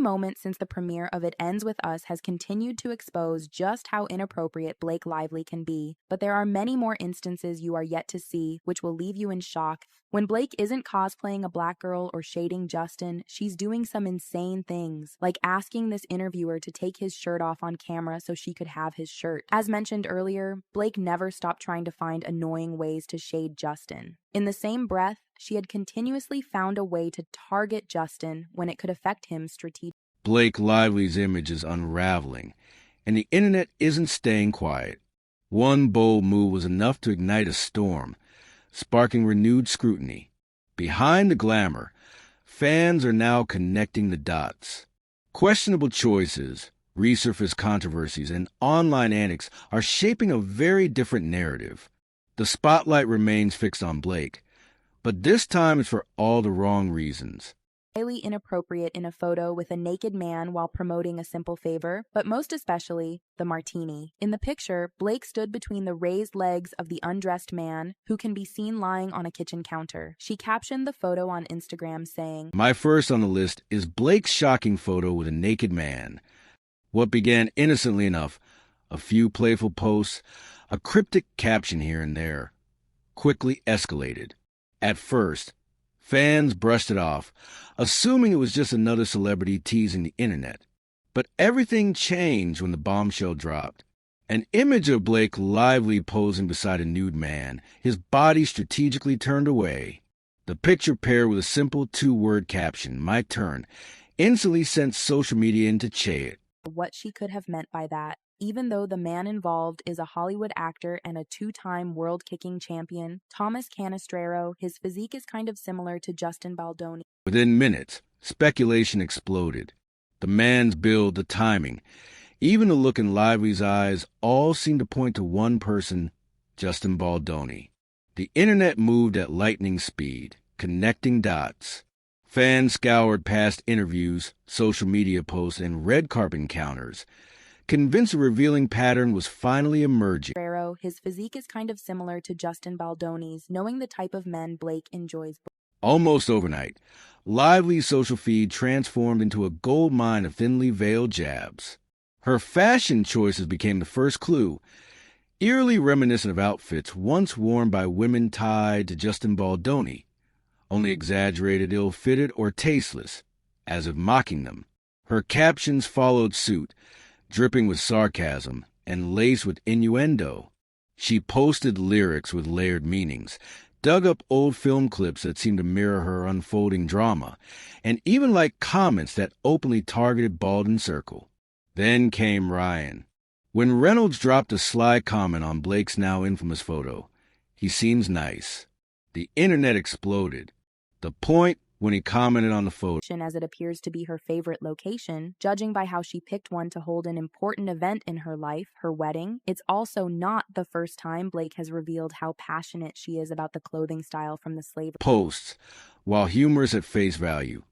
Moment since the premiere of It Ends With Us has continued to expose just how inappropriate Blake Lively can be, but there are many more instances you are yet to see which will leave you in shock. When Blake isn't cosplaying a black girl or shading Justin, she's doing some insane things, like asking this interviewer to take his shirt off on camera so she could have his shirt. As mentioned earlier, Blake never stopped trying to find annoying ways to shade Justin. In the same breath, she had continuously found a way to target Justin when it could affect him strategically. Blake Lively's image is unraveling, and the internet isn't staying quiet. One bold move was enough to ignite a storm, sparking renewed scrutiny. Behind the glamour, fans are now connecting the dots. Questionable choices, resurfaced controversies, and online antics are shaping a very different narrative. The spotlight remains fixed on Blake, but this time it's for all the wrong reasons. Highly inappropriate in a photo with a naked man while promoting a simple favor, but most especially, the martini. In the picture, Blake stood between the raised legs of the undressed man, who can be seen lying on a kitchen counter. She captioned the photo on Instagram saying, "My first on the list is Blake's shocking photo with a naked man. What began innocently enough, a few playful posts, a cryptic caption here and there, quickly escalated. At first, fans brushed it off, assuming it was just another celebrity teasing the internet. But everything changed when the bombshell dropped. An image of Blake Lively posing beside a nude man, his body strategically turned away. The picture paired with a simple two-word caption, "My turn," instantly sent social media into chait. What she could have meant by that. Even though the man involved is a Hollywood actor and a two-time world-kicking champion, Thomas Canestraro, his physique is kind of similar to Justin Baldoni. Within minutes, speculation exploded. The man's build, the timing, even the look in Lively's eyes all seemed to point to one person, Justin Baldoni. The internet moved at lightning speed, connecting dots. Fans scoured past interviews, social media posts, and red carpet encounters, convinced a revealing pattern was finally emerging. His physique is kind of similar to Justin Baldoni's, knowing the type of men Blake enjoys. Almost overnight, Lively's social feed transformed into a goldmine of thinly veiled jabs. Her fashion choices became the first clue, eerily reminiscent of outfits once worn by women tied to Justin Baldoni, only exaggerated, ill-fitted, or tasteless, as if mocking them. Her captions followed suit, dripping with sarcasm and laced with innuendo. She posted lyrics with layered meanings, dug up old film clips that seemed to mirror her unfolding drama, and even liked comments that openly targeted Baldwin Circle. Then came Ryan. When Reynolds dropped a sly comment on Blake's now infamous photo, "He seems nice," the internet exploded. The point when he commented on the photo, as it appears to be her favorite location, judging by how she picked one to hold an important event in her life, her wedding. It's also not the first time Blake has revealed how passionate she is about the clothing style from the slave posts, while humorous at face value,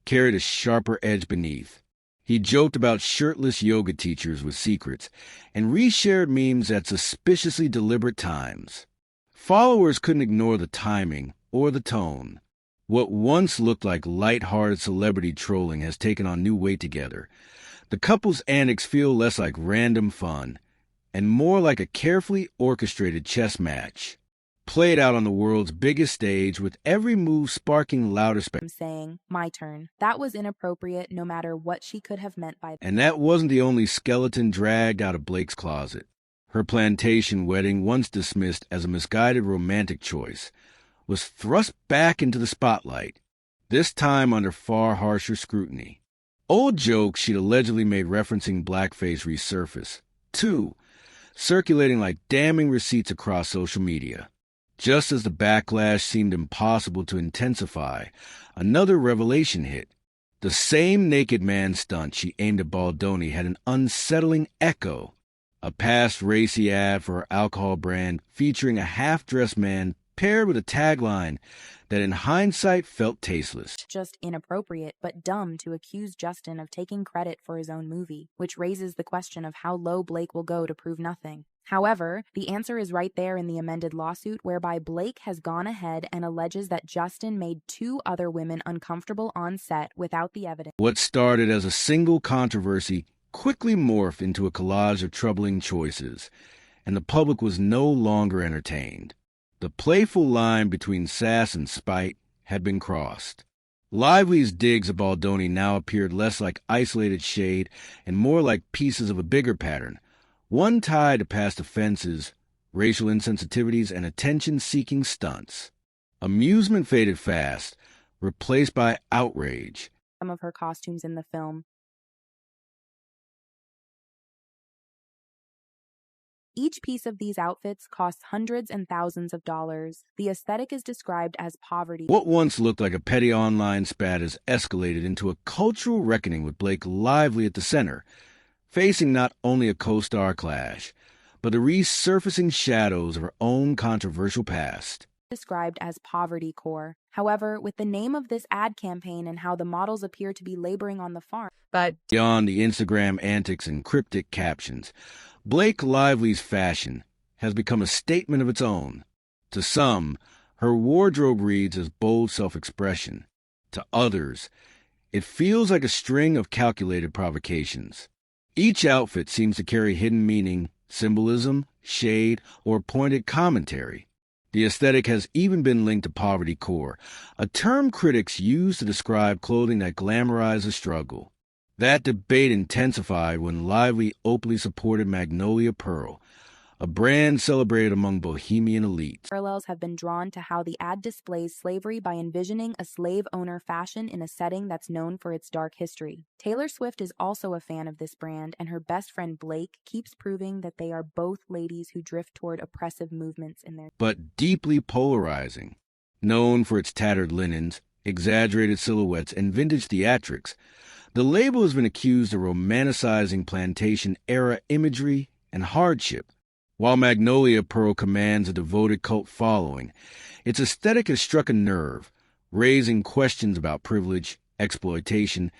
carried a sharper edge beneath. He joked about shirtless yoga teachers with secrets and reshared memes at suspiciously deliberate times. Followers couldn't ignore the timing or the tone. What once looked like light-hearted celebrity trolling has taken on new weight together. The couple's antics feel less like random fun and more like a carefully orchestrated chess match, played out on the world's biggest stage with every move sparking louder saying, "My turn." That was inappropriate no matter what she could have meant by that. And that wasn't the only skeleton dragged out of Blake's closet. Her plantation wedding, once dismissed as a misguided romantic choice, was thrust back into the spotlight, this time under far harsher scrutiny. Old jokes she'd allegedly made referencing blackface resurface, too, circulating like damning receipts across social media. Just as the backlash seemed impossible to intensify, another revelation hit. The same naked man stunt she aimed at Baldoni had an unsettling echo. A past racy ad for her alcohol brand featuring a half-dressed man paired with a tagline that in hindsight felt tasteless. Just inappropriate, but dumb to accuse Justin of taking credit for his own movie, which raises the question of how low Blake will go to prove nothing. However, the answer is right there in the amended lawsuit, whereby Blake has gone ahead and alleges that Justin made 2 other women uncomfortable on set without the evidence. What started as a single controversy quickly morphed into a collage of troubling choices, and the public was no longer entertained. The playful line between sass and spite had been crossed. Lively's digs of Baldoni now appeared less like isolated shade and more like pieces of a bigger pattern, one tied to past offenses, racial insensitivities, and attention-seeking stunts. Amusement faded fast, replaced by outrage. Some of her costumes in the film. Each piece of these outfits costs hundreds and thousands of dollars. The aesthetic is described as poverty. What once looked like a petty online spat has escalated into a cultural reckoning with Blake Lively at the center, facing not only a co-star clash, but the resurfacing shadows of her own controversial past. Described as poverty core. However, with the name of this ad campaign and how the models appear to be laboring on the farm. But beyond the Instagram antics and cryptic captions, Blake Lively's fashion has become a statement of its own. To some, her wardrobe reads as bold self-expression. To others, it feels like a string of calculated provocations. Each outfit seems to carry hidden meaning, symbolism, shade, or pointed commentary. The aesthetic has even been linked to poverty core, a term critics use to describe clothing that glamorizes struggle. That debate intensified when Lively openly supported Magnolia Pearl, a brand celebrated among bohemian elites. Parallels have been drawn to how the ad displays slavery by envisioning a slave owner fashion in a setting that's known for its dark history. Taylor Swift is also a fan of this brand, and her best friend Blake keeps proving that they are both ladies who drift toward oppressive movements in their... But deeply polarizing. Known for its tattered linens, exaggerated silhouettes, and vintage theatrics, the label has been accused of romanticizing plantation-era imagery and hardship. While Magnolia Pearl commands a devoted cult following, its aesthetic has struck a nerve, raising questions about privilege, exploitation,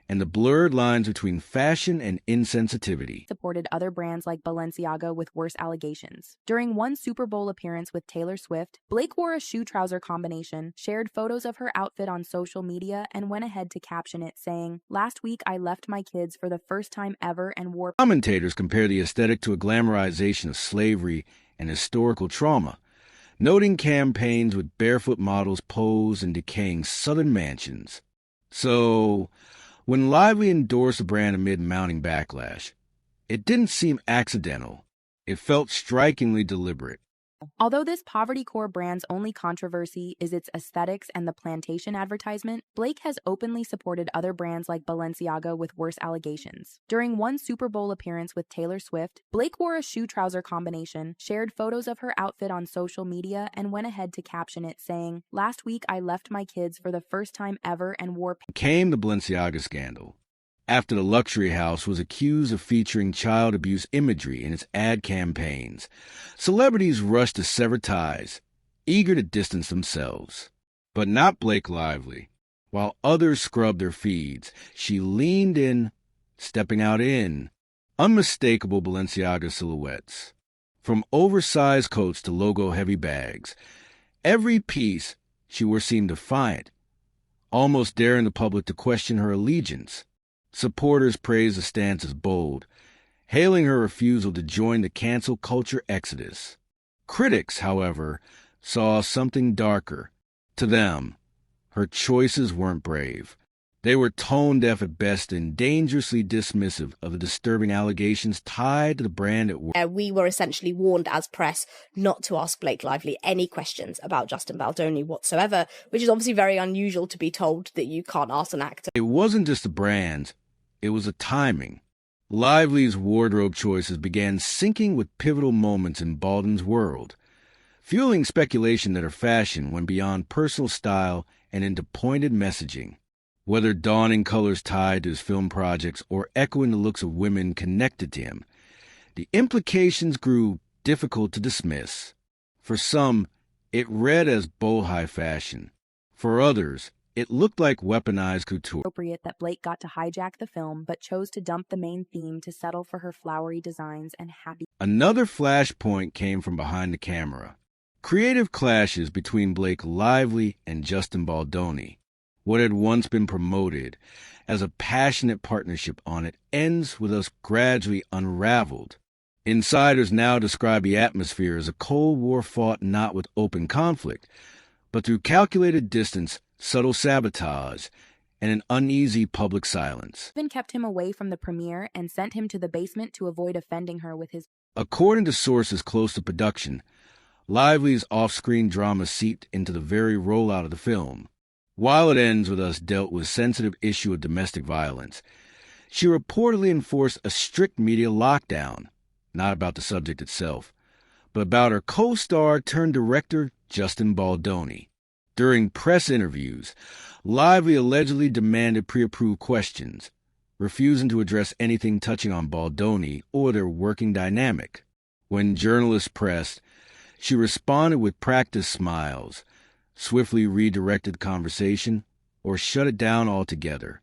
and the blurred lines between fashion and insensitivity. Supported other brands like Balenciaga with worse allegations. During one Super Bowl appearance with Taylor Swift, Blake wore a shoe-trouser combination, shared photos of her outfit on social media, and went ahead to caption it, saying, "Last week I left my kids for the first time ever and wore..." Commentators compare the aesthetic to a glamorization of slavery and historical trauma, noting campaigns with barefoot models posed in decaying southern mansions. So, when Lively endorsed the brand amid mounting backlash, it didn't seem accidental. It felt strikingly deliberate. Although this poverty core brand's only controversy is its aesthetics and the plantation advertisement, Blake has openly supported other brands like Balenciaga with worse allegations. During one Super Bowl appearance with Taylor Swift, Blake wore a shoe-trouser combination, shared photos of her outfit on social media, and went ahead to caption it, saying, "Last week I left my kids for the first time ever and wore..." Came the Balenciaga scandal, after the luxury house was accused of featuring child abuse imagery in its ad campaigns. Celebrities rushed to sever ties, eager to distance themselves. But not Blake Lively. While others scrubbed their feeds, she leaned in, stepping out in unmistakable Balenciaga silhouettes. From oversized coats to logo-heavy bags, every piece she wore seemed defiant, almost daring the public to question her allegiance. Supporters praised the stance as bold, hailing her refusal to join the cancel culture exodus. Critics, however, saw something darker. To them, her choices weren't brave. They were tone-deaf at best and dangerously dismissive of the disturbing allegations tied to the brand at work. We were essentially warned as press not to ask Blake Lively any questions about Justin Baldoni whatsoever, which is obviously very unusual to be told that you can't ask an actor. It wasn't just the brand, it was the timing. Lively's wardrobe choices began syncing with pivotal moments in Baldwin's world, fueling speculation that her fashion went beyond personal style and into pointed messaging. Whether donning colors tied to his film projects or echoing the looks of women connected to him, the implications grew difficult to dismiss. For some, It read as boho fashion. For others, it looked like weaponized couture. Appropriate that Blake got to hijack the film, but chose to dump the main theme to settle for her flowery designs and happy. Another flashpoint came from behind the camera. Creative clashes between Blake Lively and Justin Baldoni. What had once been promoted as a passionate partnership on it ends with us gradually unraveled. Insiders now describe the atmosphere as a Cold War fought not with open conflict, but through calculated distance, subtle sabotage, and an uneasy public silence. Even kept him away from the premiere and sent him to the basement to avoid offending her with his. According to sources close to production, Lively's off-screen drama seeped into the very rollout of the film. While it ends with us dealt with sensitive issue of domestic violence, she reportedly enforced a strict media lockdown, not about the subject itself, but about her co-star turned director Justin Baldoni. During press interviews, Lively allegedly demanded pre-approved questions, refusing to address anything touching on Baldoni or their working dynamic. When journalists pressed, she responded with practiced smiles, swiftly redirected conversation, or shut it down altogether.